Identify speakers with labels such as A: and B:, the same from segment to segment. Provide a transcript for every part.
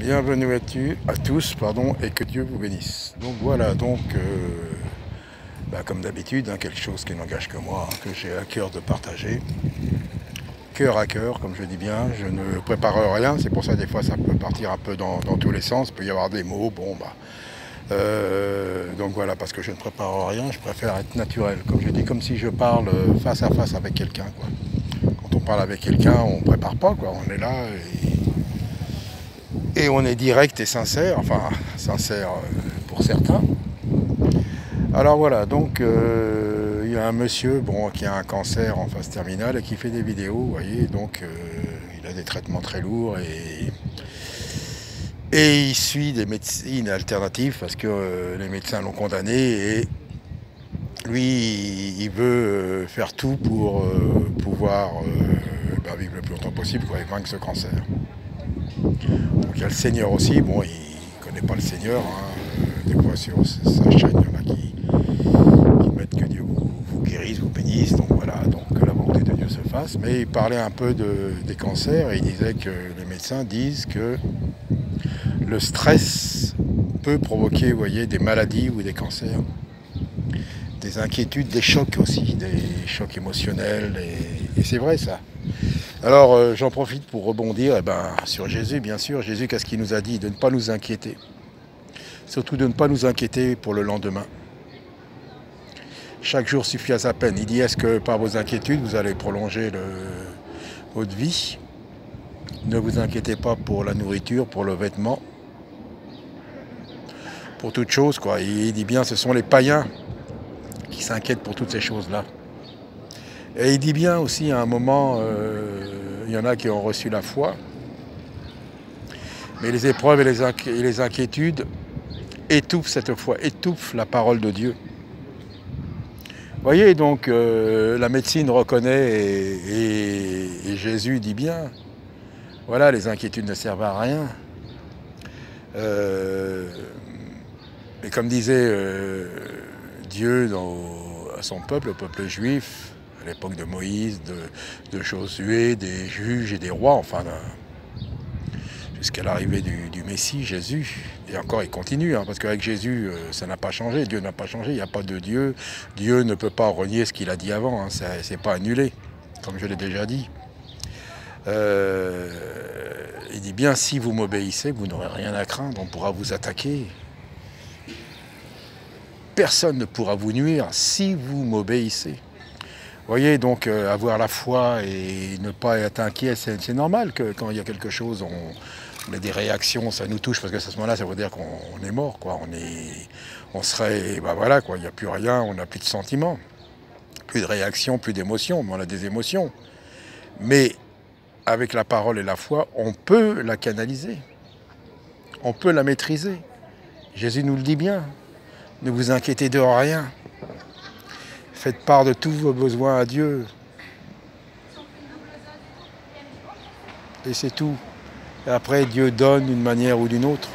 A: Bienvenue à tous, pardon, et que Dieu vous bénisse. Donc voilà, comme d'habitude, quelque chose qui n'engage que moi, que j'ai à cœur de partager. Cœur à cœur, comme je dis bien, je ne prépare rien, c'est pour ça des fois ça peut partir un peu dans tous les sens, il peut y avoir des mots, donc voilà, parce que je ne prépare rien, je préfère être naturel, comme je dis, comme si je parle face à face avec quelqu'un, quoi. Quand on parle avec quelqu'un, on ne prépare pas, quoi, on est là et on est direct et sincère, enfin sincère pour certains. Alors voilà, il y a un monsieur qui a un cancer en phase terminale et qui fait des vidéos, vous voyez, il a des traitements très lourds et il suit des médecines alternatives parce que les médecins l'ont condamné et lui il veut faire tout pour pouvoir vivre le plus longtemps possible et vaincre ce cancer. Donc il y a le Seigneur aussi, il ne connaît pas le Seigneur, des fois sur sa chaîne il y en a qui mettent que Dieu vous guérisse, vous bénisse, donc voilà, que la volonté de Dieu se fasse. Mais il parlait un peu des cancers et il disait que les médecins disent que le stress peut provoquer, vous voyez, des maladies ou des cancers, des inquiétudes, des chocs aussi, des chocs émotionnels, et c'est vrai ça. Alors j'en profite pour rebondir sur Jésus, bien sûr. Jésus, qu'est-ce qu'il nous a dit? De ne pas nous inquiéter. Surtout de ne pas nous inquiéter pour le lendemain. Chaque jour suffit à sa peine. Il dit, est-ce que par vos inquiétudes, vous allez prolonger votre vie? Ne vous inquiétez pas pour la nourriture, pour le vêtement, pour toute chose, quoi. Il dit bien, ce sont les païens qui s'inquiètent pour toutes ces choses-là. Et il dit bien aussi, à un moment, il y en a qui ont reçu la foi, mais les épreuves et les inquiétudes étouffent cette foi, étouffent la parole de Dieu. Vous voyez, la médecine reconnaît et Jésus dit bien, voilà, les inquiétudes ne servent à rien. Et comme disait Dieu à son peuple, au peuple juif, à l'époque de Moïse, de Josué, des juges et des rois, enfin, jusqu'à l'arrivée du Messie, Jésus. Et encore, il continue, parce qu'avec Jésus, ça n'a pas changé, Dieu n'a pas changé, il n'y a pas de Dieu. Dieu ne peut pas renier ce qu'il a dit avant, c'est pas annulé, comme je l'ai déjà dit. Il dit bien, si vous m'obéissez, vous n'aurez rien à craindre, on pourra vous attaquer. Personne ne pourra vous nuire si vous m'obéissez. Vous voyez, avoir la foi et ne pas être inquiet, c'est normal que quand il y a quelque chose, on a des réactions, ça nous touche, parce qu'à ce moment-là, ça veut dire qu'on est mort, quoi. On serait, voilà, quoi, il n'y a plus rien, on n'a plus de sentiments, plus de réactions, plus d'émotions, mais on a des émotions. Mais avec la parole et la foi, on peut la canaliser, on peut la maîtriser. Jésus nous le dit bien, ne vous inquiétez de rien. Faites part de tous vos besoins à Dieu. Et c'est tout. Et après, Dieu donne d'une manière ou d'une autre.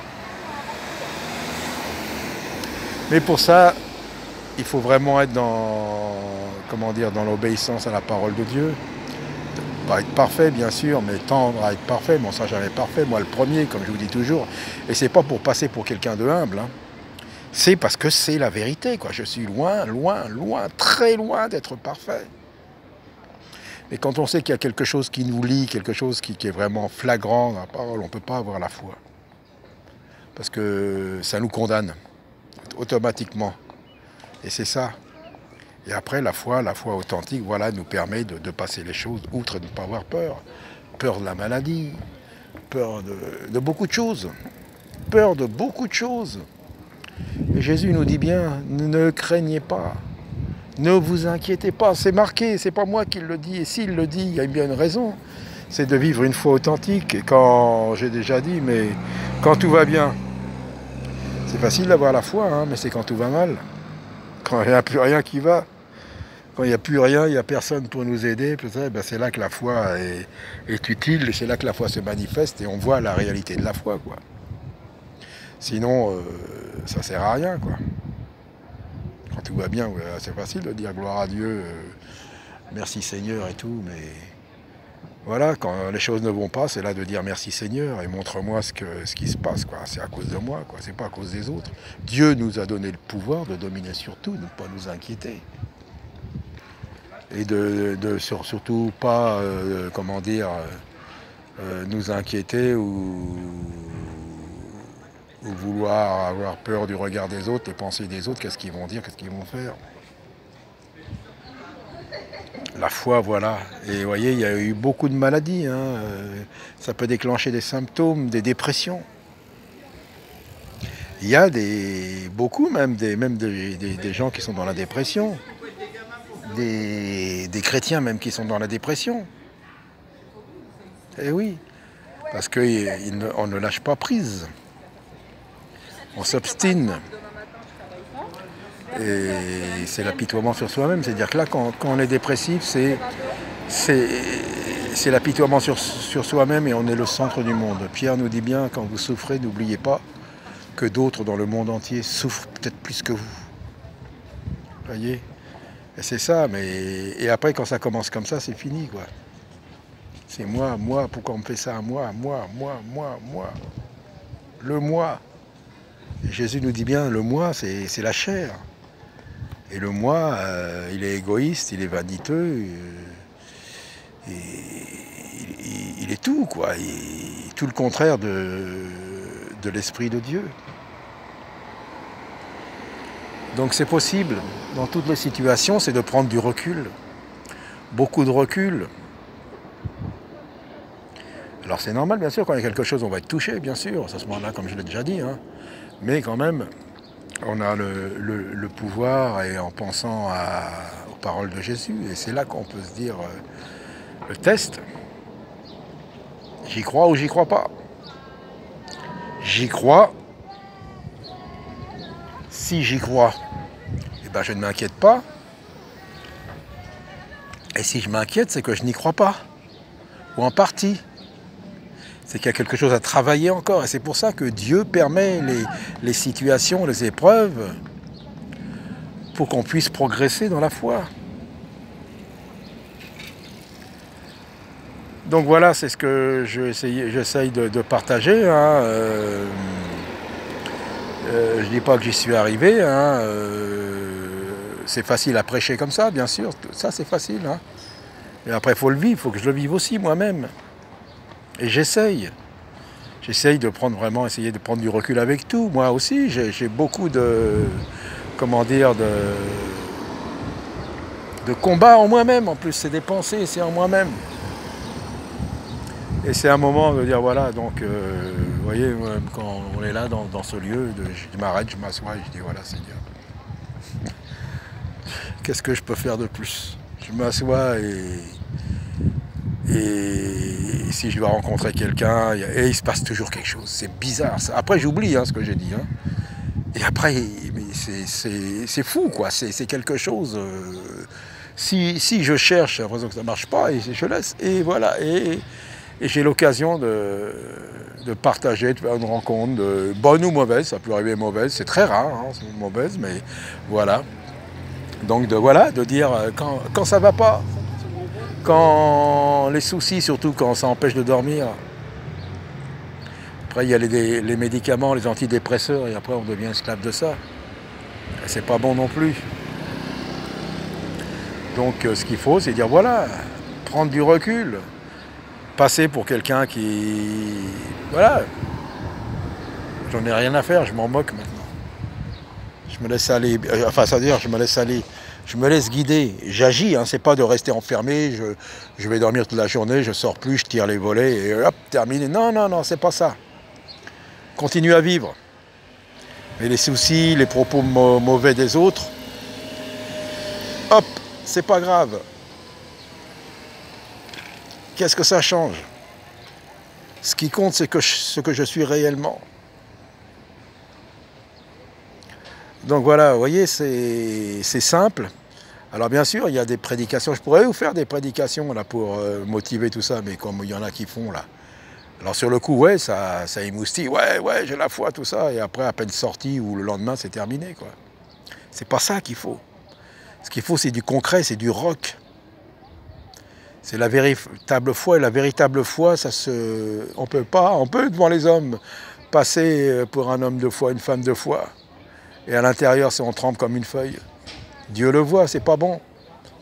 A: Mais pour ça, il faut vraiment être dans l'obéissance à la parole de Dieu. Pas être parfait, bien sûr, mais tendre à être parfait. Mais on ne sera jamais parfait. Moi, le premier, comme je vous dis toujours. Et c'est pas pour passer pour quelqu'un de humble, C'est parce que c'est la vérité, quoi. Je suis loin, loin, loin, très loin d'être parfait. Mais quand on sait qu'il y a quelque chose qui nous lie, quelque chose qui est vraiment flagrant dans la parole, on ne peut pas avoir la foi. Parce que ça nous condamne, automatiquement. Et c'est ça. Et après, la foi authentique, voilà, nous permet de passer les choses, outre de ne pas avoir peur. Peur de la maladie, peur de beaucoup de choses. Peur de beaucoup de choses. Et Jésus nous dit bien, ne craignez pas, ne vous inquiétez pas, c'est marqué, c'est pas moi qui le dis, et s'il le dit, il y a bien une raison, c'est de vivre une foi authentique, et quand, j'ai déjà dit, mais quand tout va bien, c'est facile d'avoir la foi, mais c'est quand tout va mal, quand il n'y a plus rien qui va, quand il n'y a plus rien, il n'y a personne pour nous aider, c'est là que la foi est utile, et c'est là que la foi se manifeste, et on voit la réalité de la foi, quoi. Sinon, ça sert à rien, quoi. Quand tout va bien, c'est facile de dire gloire à Dieu, merci Seigneur et tout, mais Voilà, quand les choses ne vont pas, c'est là de dire merci Seigneur et montre-moi ce qui se passe, quoi. C'est à cause de moi, quoi. C'est pas à cause des autres. Dieu nous a donné le pouvoir de dominer sur tout, de ne pas nous inquiéter. Et surtout pas, comment dire, nous inquiéter ou vouloir avoir peur du regard des autres, des pensées des autres, qu'est-ce qu'ils vont dire, qu'est-ce qu'ils vont faire. La foi, voilà. Et vous voyez, il y a eu beaucoup de maladies. Hein. Ça peut déclencher des symptômes, des dépressions. Il y a beaucoup même des gens qui sont dans la dépression. Des chrétiens même qui sont dans la dépression. Eh oui, parce qu'on ne lâche pas prise. On s'obstine. Et c'est l'apitoiement sur soi-même. C'est-à-dire que là, quand on est dépressif, c'est l'apitoiement sur soi-même et on est le centre du monde. Pierre nous dit bien, quand vous souffrez, n'oubliez pas que d'autres dans le monde entier souffrent peut-être plus que vous. Voyez? Et c'est ça, et après, quand ça commence comme ça, c'est fini, quoi. C'est moi, pourquoi on me fait ça à moi. Le moi. Et Jésus nous dit bien, le moi, c'est la chair. Et le moi, il est égoïste, il est vaniteux, il est tout, quoi. Tout le contraire de l'Esprit de Dieu. Donc c'est possible, dans toutes les situations, c'est de prendre du recul. Beaucoup de recul. Alors c'est normal, bien sûr, quand il y a quelque chose, on va être touché, bien sûr, à ce moment-là, comme je l'ai déjà dit. Hein. Mais quand même, on a le pouvoir et en pensant aux paroles de Jésus. Et c'est là qu'on peut se dire, le test, j'y crois ou j'y crois pas. J'y crois. Si j'y crois, eh ben, je ne m'inquiète pas. Et si je m'inquiète, c'est que je n'y crois pas. Ou en partie. C'est qu'il y a quelque chose à travailler encore. Et c'est pour ça que Dieu permet les situations, les épreuves, pour qu'on puisse progresser dans la foi. Donc voilà, c'est ce que j'essaye de partager. Hein. Je ne dis pas que j'y suis arrivé. Hein. C'est facile à prêcher comme ça, bien sûr. Ça, c'est facile. Hein. Mais après, il faut le vivre. Il faut que je le vive aussi moi-même. Et j'essaye. J'essaye de essayer de prendre du recul avec tout. Moi aussi, j'ai beaucoup de combats en moi-même. En plus, c'est des pensées, c'est en moi-même. Et c'est un moment de dire, voilà, donc, vous voyez, quand on est là dans ce lieu, je m'arrête, je m'assois et je dis, voilà, Seigneur, qu'est-ce que je peux faire de plus? Je m'assois et si je dois rencontrer quelqu'un, et il se passe toujours quelque chose. C'est bizarre. Ça. Après, j'oublie ce que j'ai dit. Hein. Et après, c'est fou, quoi. C'est quelque chose. Si je cherche, j'ai l'impression que ça ne marche pas, et je laisse. Et voilà. Et j'ai l'occasion de partager, de faire une rencontre, bonne ou mauvaise. Ça peut arriver mauvaise. C'est très rare, hein, c'est mauvaise, mais voilà. Donc, de dire quand ça ne va pas. Quand les soucis, surtout quand ça empêche de dormir. Après, il y a les médicaments, les antidépresseurs, et après, on devient esclave de ça. Et c'est pas bon non plus. Donc, ce qu'il faut, c'est dire, voilà, prendre du recul. Passer pour quelqu'un qui... Voilà. J'en ai rien à faire, je m'en moque maintenant. Je me laisse aller. Enfin, c'est-à-dire, je me laisse aller. Je me laisse guider, j'agis, hein, c'est pas de rester enfermé, je vais dormir toute la journée, je sors plus, je tire les volets et hop, terminé. Non, c'est pas ça. Continue à vivre. Mais les soucis, les propos mauvais des autres, hop, c'est pas grave. Qu'est-ce que ça change? Ce qui compte, c'est ce que je suis réellement. Donc voilà, vous voyez, c'est simple. Alors bien sûr, il y a des prédications. Je pourrais vous faire des prédications là pour motiver tout ça, mais comme il y en a qui font là. Alors sur le coup, ouais, ça émoustille. Ouais, j'ai la foi, tout ça. Et après, à peine sorti ou le lendemain, c'est terminé, quoi. C'est pas ça qu'il faut. Ce qu'il faut, c'est du concret, c'est du rock. C'est la véritable foi, et la véritable foi, on peut devant les hommes passer pour un homme de foi, une femme de foi, et à l'intérieur, on tremble comme une feuille. Dieu le voit, c'est pas bon.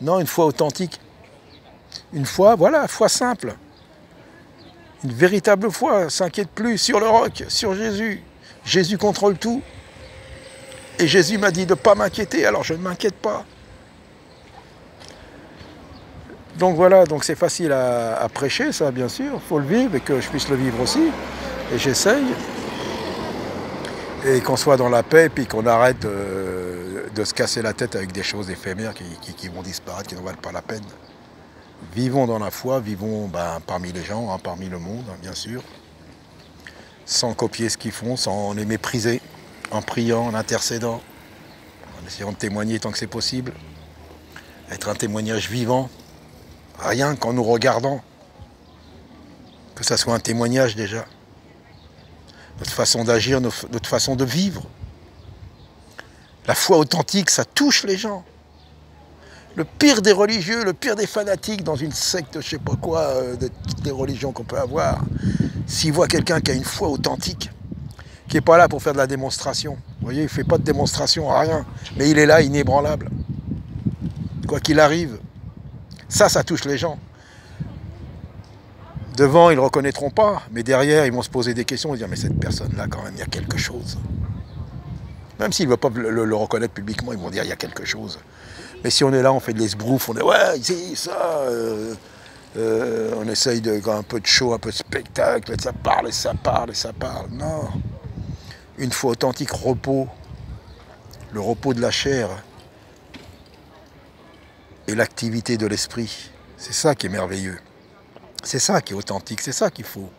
A: Non, une foi authentique. Une foi, voilà, foi simple. Une véritable foi, s'inquiète plus sur le roc, sur Jésus. Jésus contrôle tout. Et Jésus m'a dit de ne pas m'inquiéter, alors je ne m'inquiète pas. Donc voilà, donc c'est facile à prêcher, ça, bien sûr. Il faut le vivre et que je puisse le vivre aussi. Et j'essaye. Et qu'on soit dans la paix, puis qu'on arrête de se casser la tête avec des choses éphémères qui vont disparaître, qui ne valent pas la peine. Vivons dans la foi, vivons parmi les gens, parmi le monde, bien sûr, sans copier ce qu'ils font, sans les mépriser, en priant, en intercédant, en essayant de témoigner tant que c'est possible, être un témoignage vivant, rien qu'en nous regardant, que ça soit un témoignage déjà, notre façon d'agir, notre façon de vivre. La foi authentique, ça touche les gens. Le pire des religieux, le pire des fanatiques dans une secte, je sais pas quoi, des religions qu'on peut avoir, s'il voit quelqu'un qui a une foi authentique, qui n'est pas là pour faire de la démonstration, vous voyez, il ne fait pas de démonstration, rien, mais il est là, inébranlable. Quoi qu'il arrive, ça touche les gens. Devant, ils ne le reconnaîtront pas, mais derrière, ils vont se poser des questions et dire, mais cette personne-là, quand même, il y a quelque chose. Même s'ils ne veulent pas le reconnaître publiquement, ils vont dire, il y a quelque chose. Mais si on est là, on fait de l'esbrouf, on est ouais, ici, ça, on essaye un peu de show, un peu de spectacle, ça parle et ça parle et ça parle. Non. Une foi authentique, repos, le repos de la chair et l'activité de l'esprit. C'est ça qui est merveilleux. C'est ça qui est authentique, c'est ça qu'il faut.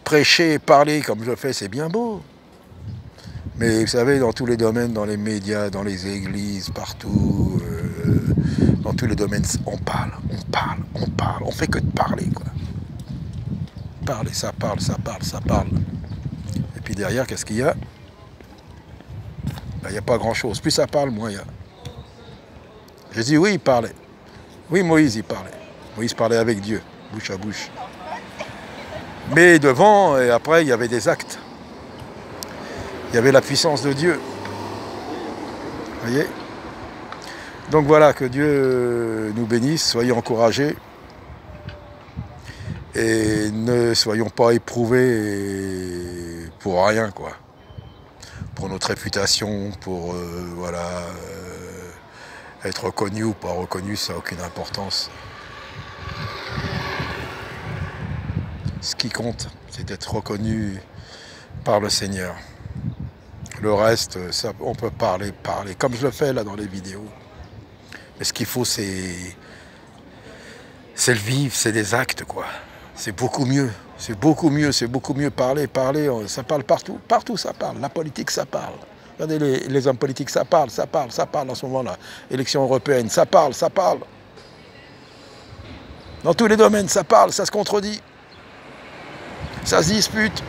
A: Prêcher, parler comme je fais, c'est bien beau. Mais vous savez, dans tous les domaines, dans les médias, dans les églises, partout, dans tous les domaines, on parle, on fait que de parler, quoi. Parler, ça parle, ça parle, ça parle. Et puis derrière, qu'est-ce qu'il y a? Il n'y a pas grand-chose. Plus ça parle, moins il y a. Jésus, oui, il parlait. Oui, Moïse, il parlait. Moïse parlait avec Dieu, bouche à bouche. Mais devant, et après, il y avait des actes. Il y avait la puissance de Dieu. Vous voyez? Donc voilà, que Dieu nous bénisse, soyez encouragés. Et ne soyons pas éprouvés pour rien, quoi. Pour notre réputation, pour être reconnu ou pas reconnu, ça n'a aucune importance. Ce qui compte, c'est d'être reconnu par le Seigneur. Le reste, ça, on peut parler, comme je le fais là dans les vidéos. Mais ce qu'il faut, c'est le vivre, c'est des actes, quoi. C'est beaucoup mieux, c'est beaucoup mieux parler, ça parle partout, partout ça parle. La politique, ça parle. Regardez les hommes politiques, ça parle en ce moment-là. Élection européenne, ça parle. Dans tous les domaines, ça parle, ça se contredit. Ça se dispute.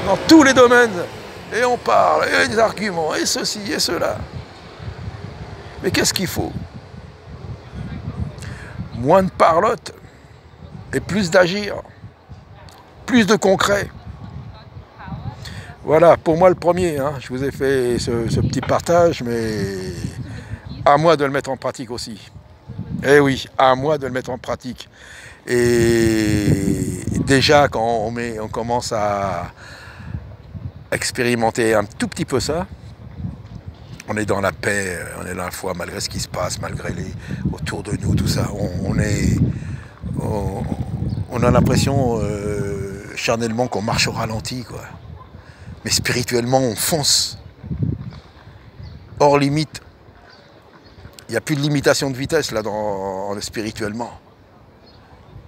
A: Dans tous les domaines. Et on parle, et des arguments, et ceci, et cela. Mais qu'est-ce qu'il faut? Moins de parlotte et plus d'agir. Plus de concret. Voilà, pour moi le premier, hein, je vous ai fait ce petit partage, mais à moi de le mettre en pratique aussi. Eh oui, à moi de le mettre en pratique. Et déjà quand on commence à expérimenter un tout petit peu ça, on est dans la paix, on est dans la foi, malgré ce qui se passe, malgré autour de nous, tout ça. On a l'impression charnellement qu'on marche au ralenti, quoi. Mais spirituellement, on fonce. Hors limite. Il n'y a plus de limitation de vitesse là spirituellement.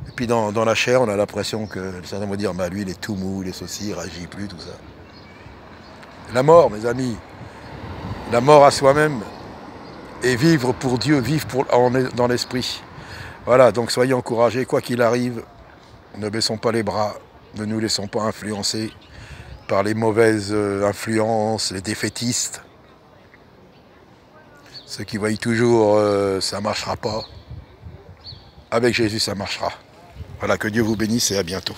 A: Et puis dans la chair, on a l'impression que certains vont dire, bah lui il est tout mou, il est ceci, il ne réagit plus, tout ça. La mort, mes amis, la mort à soi-même, et vivre pour Dieu, vivre dans l'esprit. Voilà, donc soyez encouragés, quoi qu'il arrive, ne baissons pas les bras, ne nous laissons pas influencer par les mauvaises influences, les défaitistes. Ceux qui voient toujours ça ne marchera pas, avec Jésus ça marchera. Voilà, que Dieu vous bénisse et à bientôt.